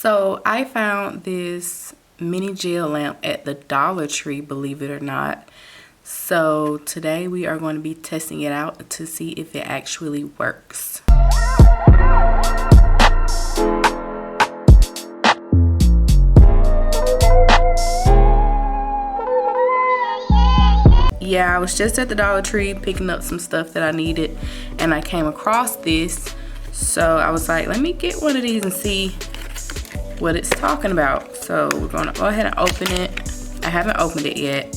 So I found this mini gel lamp at the Dollar Tree, believe it or not. So today we are going to be testing it out to see if it actually works. Yeah, I was just at the Dollar Tree picking up some stuff that I needed, and I came across this. So I was like, let me get one of these and see what it's talking about. So we're gonna go ahead and open it. I haven't opened it yet.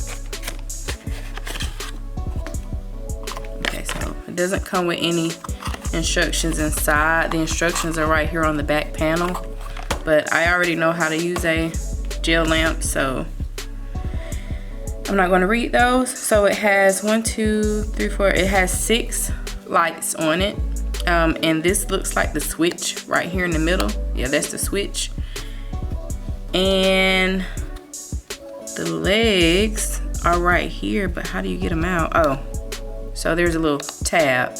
Okay, so it doesn't come with any instructions inside. The instructions are right here on the back panel, but I already know how to use a gel lamp, so I'm not going to read those. So it has 1, 2, 3, 4. It has 6 lights on it, and this looks like the switch right here in the middle. Yeah, that's the switch. And the legs are right here, but how do you get them out? Oh, so there's a little tab.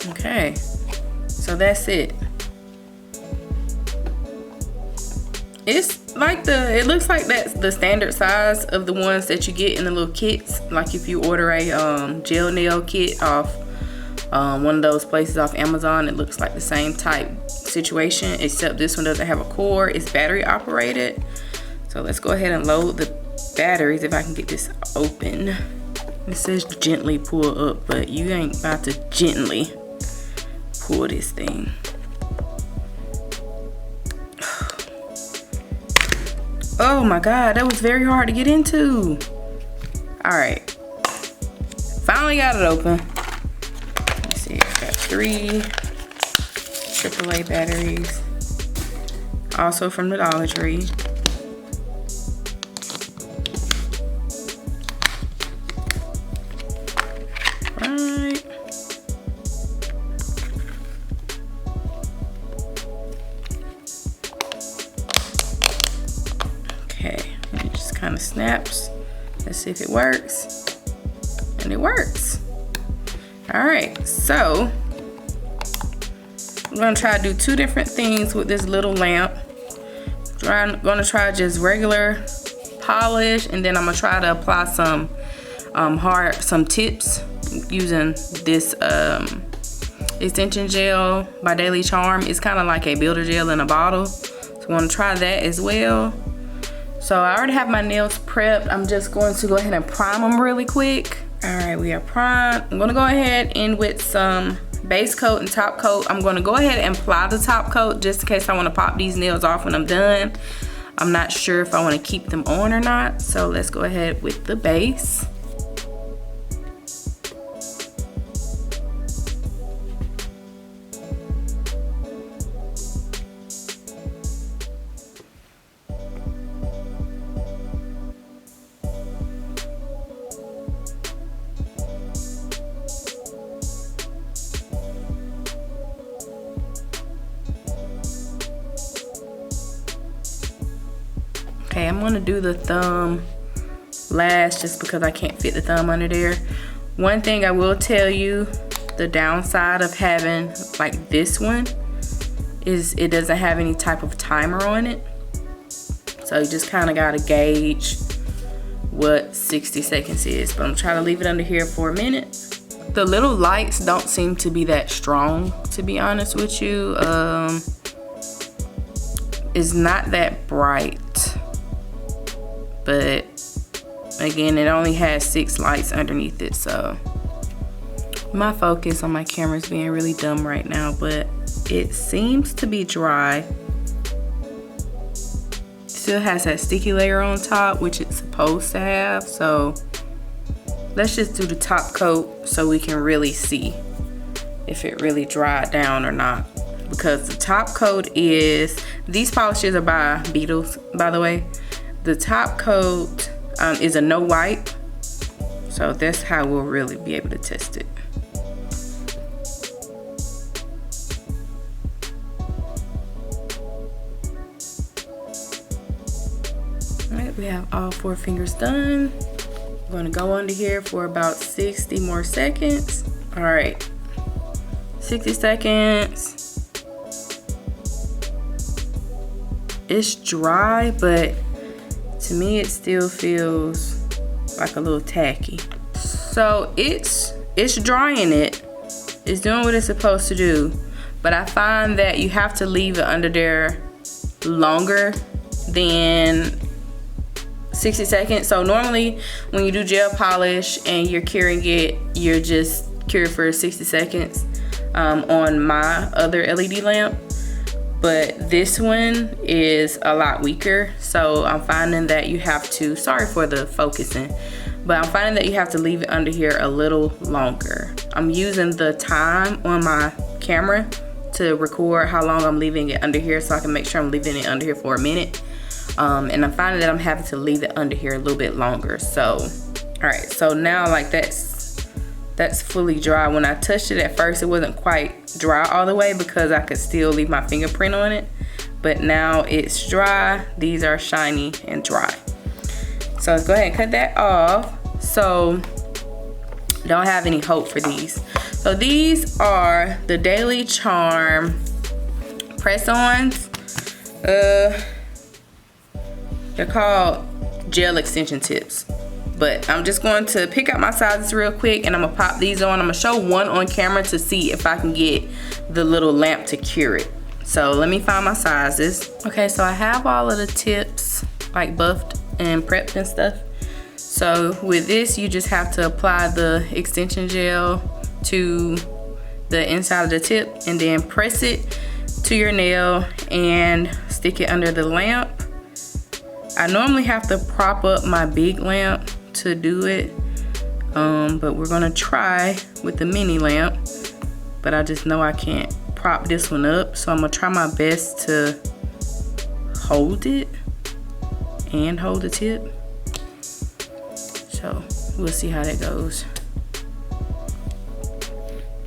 Okay, so that's it. It's like it looks like that's the standard size of the ones that you get in the little kits. Like if you order a gel nail kit off one of those places off Amazon, it looks like the same type situation, except this one doesn't have a cord. It's battery operated. So let's go ahead and load the batteries if I can get this open. It says gently pull up, but you ain't about to gently pull this thing. Oh my God, that was very hard to get into. All right, finally got it open. Let's see, I got 3 AAA batteries, also from the Dollar Tree. Right. Okay, it just kind of snaps. Let's see if it works. And it works. All right, so I'm gonna try to do 2 different things with this little lamp. I'm gonna try just regular polish, and then I'm gonna try to apply some some tips using this extension gel by Daily Charm. It's kind of like a builder gel in a bottle, so I'm gonna try that as well. So I already have my nails prepped. I'm just going to go ahead and prime them really quick. All right, we are primed. I'm gonna go ahead and with some base coat and top coat. I'm gonna go ahead and apply the top coat just in case I wanna pop these nails off when I'm done. I'm not sure if I wanna keep them on or not. So let's go ahead with the base. Okay, I'm gonna do the thumb last just because I can't fit the thumb under there. One thing I will tell you, the downside of having like this one is it doesn't have any type of timer on it. So you just kind of gotta gauge what 60 seconds is. But I'm trying to leave it under here for a minute. The little lights don't seem to be that strong, to be honest with you. It's not that bright. But again, it only has 6 lights underneath it, so my focus on my camera is being really dumb right now, but it seems to be dry. Still has that sticky layer on top, which it's supposed to have. So let's just do the top coat so we can really see if it really dried down or not. Because the top coat is, these polishes are by Beetles, by the way. The top coat is a no wipe, so that's how we'll really be able to test it. All right, we have all 4 fingers done. I'm gonna go under here for about 60 more seconds. All right, 60 seconds. It's dry, but to me it still feels like a little tacky. So it's drying it. It's doing what it's supposed to do. But I find that you have to leave it under there longer than 60 seconds. So normally when you do gel polish and you're curing it, you're just cure for 60 seconds on my other LED lamp. But this one is a lot weaker. So I'm finding that you have to, sorry for the focusing, but I'm finding that you have to leave it under here a little longer. I'm using the time on my camera to record how long I'm leaving it under here, so I can make sure I'm leaving it under here for a minute. And I'm finding that I'm having to leave it under here a little bit longer. So, all right, so now like that's fully dry. When I touched it at first, it wasn't quite dry all the way because I could still leave my fingerprint on it. But now it's dry. These are shiny and dry. So let's go ahead and cut that off. So don't have any hope for these. So these are the Daily Charm press-ons. They're called gel extension tips. But I'm just going to pick out my sizes real quick and I'm gonna pop these on. I'm gonna show one on camera to see if I can get the little lamp to cure it. So let me find my sizes. Okay, so I have all of the tips like buffed and prepped and stuff. So with this, you just have to apply the extension gel to the inside of the tip and then press it to your nail and stick it under the lamp. I normally have to prop up my big lamp to do it, but we're gonna try with the mini lamp. But I just know I can't prop this one up, so I'm gonna try my best to hold it and hold the tip. So we'll see how that goes.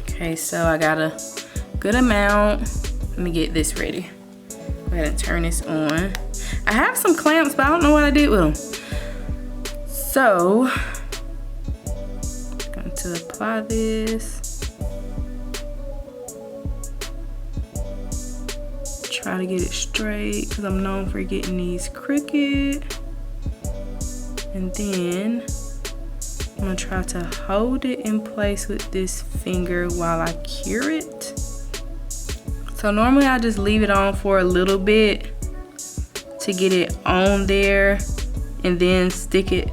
Okay, so I got a good amount. Let me get this ready. Go ahead and turn this on. I have some clamps, but I don't know what I did with them. So, I'm going to apply this. Try to get it straight because I'm known for getting these crooked. And then I'm gonna try to hold it in place with this finger while I cure it. So normally I just leave it on for a little bit to get it on there and then stick it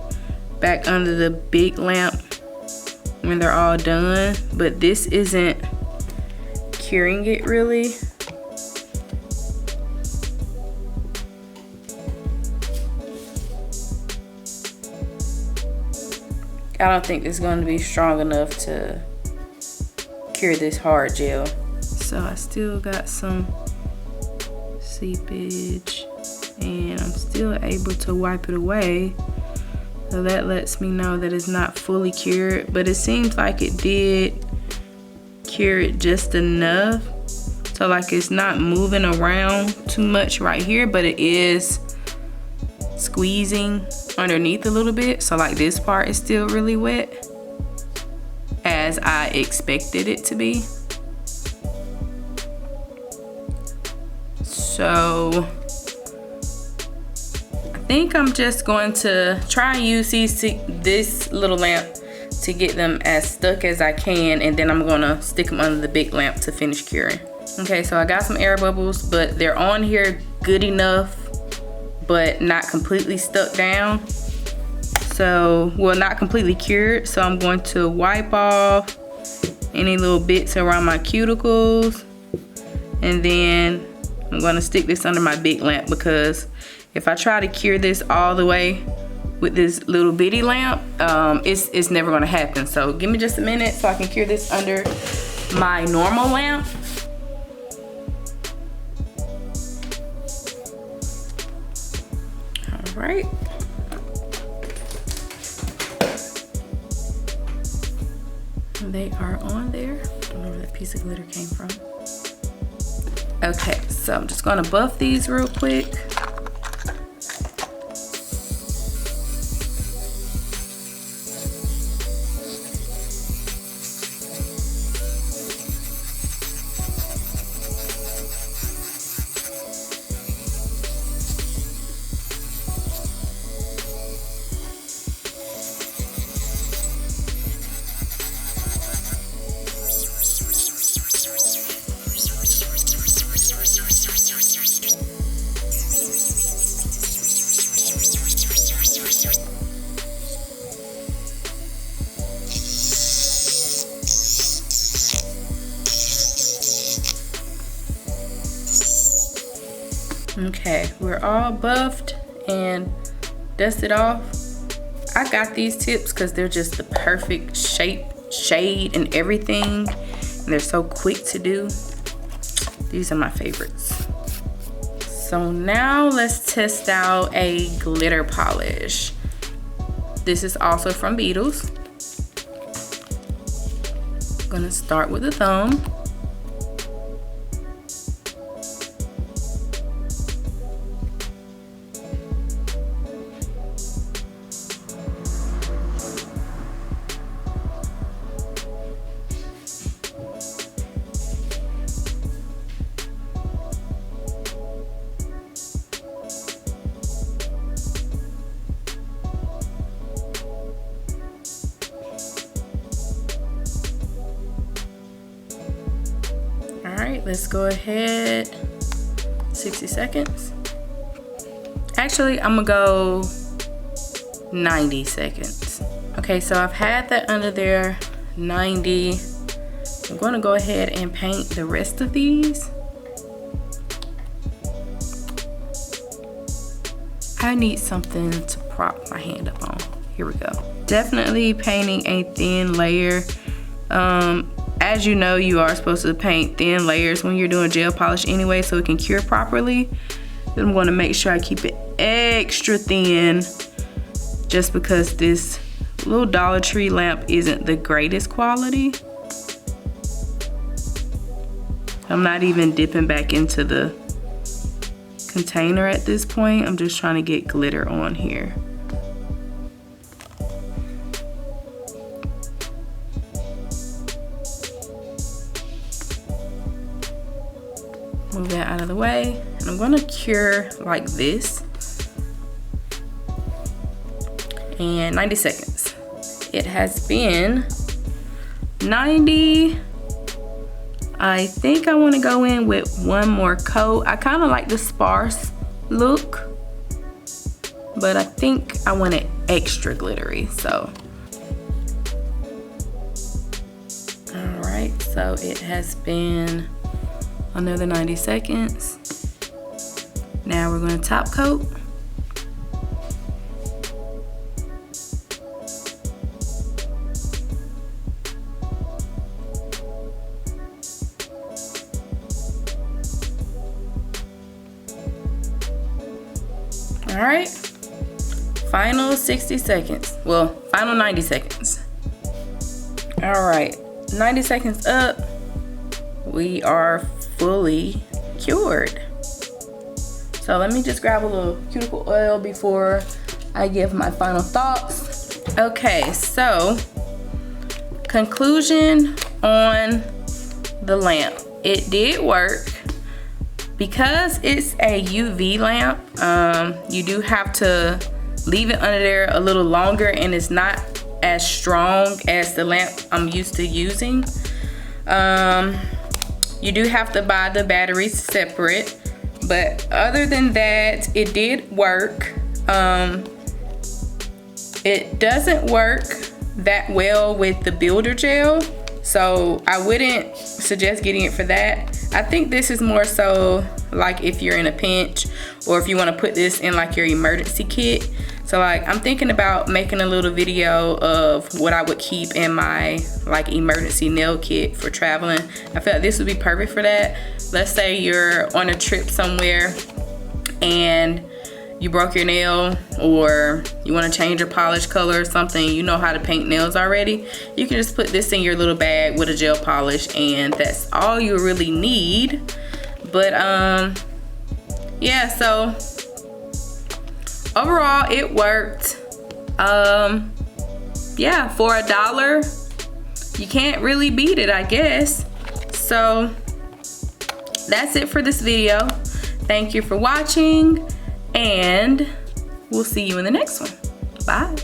back under the big lamp when they're all done. But this isn't curing it really. I don't think it's going to be strong enough to cure this hard gel. So I still got some seepage and I'm still able to wipe it away. So that lets me know that it's not fully cured, but it seems like it did cure it just enough. So like it's not moving around too much right here, but it is squeezing underneath a little bit. So like this part is still really wet as I expected it to be. So I think I'm just going to try and use this little lamp to get them as stuck as I can, and then I'm gonna stick them under the big lamp to finish curing. Okay, so I got some air bubbles, but they're on here good enough but not completely stuck down. So, well, not completely cured. So I'm going to wipe off any little bits around my cuticles. And then I'm gonna stick this under my big lamp, because if I try to cure this all the way with this little bitty lamp, it's never gonna happen. So give me just a minute so I can cure this under my normal lamp. Right. They are on there. I don't know where that piece of glitter came from. Okay, so I'm just gonna buff these real quick. Okay, we're all buffed and dusted off. I got these tips because they're just the perfect shape, shade, and everything. And they're so quick to do. These are my favorites. So now let's test out a glitter polish. This is also from Beetles. I'm gonna start with the thumb. Alright, let's go ahead. 60 seconds. Actually, I'm gonna go 90 seconds. Okay, so I've had that under there 90. I'm gonna go ahead and paint the rest of these. I need something to prop my hand up on. Here we go. Definitely painting a thin layer. As you know, you are supposed to paint thin layers when you're doing gel polish anyway, so it can cure properly. Then I'm going to make sure I keep it extra thin, just because this little Dollar Tree lamp isn't the greatest quality. I'm not even dipping back into the container at this point. I'm just trying to get glitter on here. Move that out of the way, and I'm gonna cure like this. And 90 seconds. It has been 90. I think I wanna go in with one more coat. I kinda like the sparse look, but I think I want it extra glittery, so. All right, so it has been another 90 seconds. Now we're going to top coat. All right, final 60 seconds. Well, final 90 seconds. All right, 90 seconds up. We are fully cured. So let me just grab a little cuticle oil before I give my final thoughts. Okay, so conclusion on the lamp. It did work. Because it's a UV lamp, you do have to leave it under there a little longer, and it's not as strong as the lamp I'm used to using. You do have to buy the batteries separate, but other than that, it did work. It doesn't work that well with the builder gel, so I wouldn't suggest getting it for that. I think this is more so like if you're in a pinch, or if you want to put this in like your emergency kit. So like I'm thinking about making a little video of what I would keep in my like emergency nail kit for traveling. I feel like this would be perfect for that. Let's say you're on a trip somewhere and you broke your nail, or you want to change your polish color or something, you know how to paint nails already, you can just put this in your little bag with a gel polish, and that's all you really need. But yeah, so overall it worked. Yeah, for $1 you can't really beat it, I guess. So that's it for this video. Thank you for watching, and we'll see you in the next one. Bye.